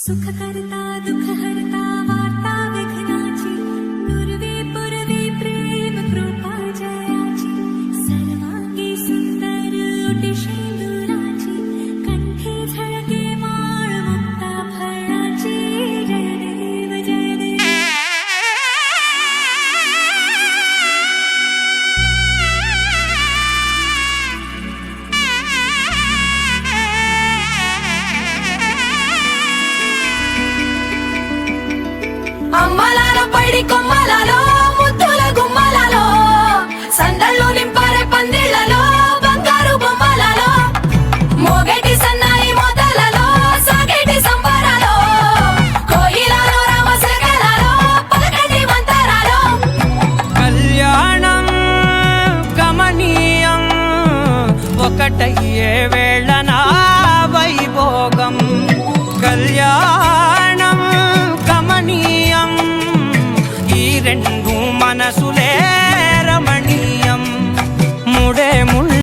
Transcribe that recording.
सुखकर्ता दुःखहर्ता वार्ता विघ्नाची पूर्वे पूर्वे प्रेम कृपा जयाची सर्वांगी सुंदर ओटी शेंदुराची कंठी झळके माळ मुक्ता फळाची जय देव जय देव అమ్మలాలో పైడి కొమ్మలాలో ముద్దుల గుమ్మలాలో సందళ్ళు నింపారే పందిళ్లలో బంగారు బొమ్మలాలో మోగేటి సన్నాయి మోతలలో సాగేటి సంబరాలో కోయిలాలో రామశకలాలో పలకటి మంతరాలో కళ్యాణం గమనీయం ఒకటయ్యే వేళనా వైభోగం కళ్యాణం గమనీయం ఈ రెండు మనసులే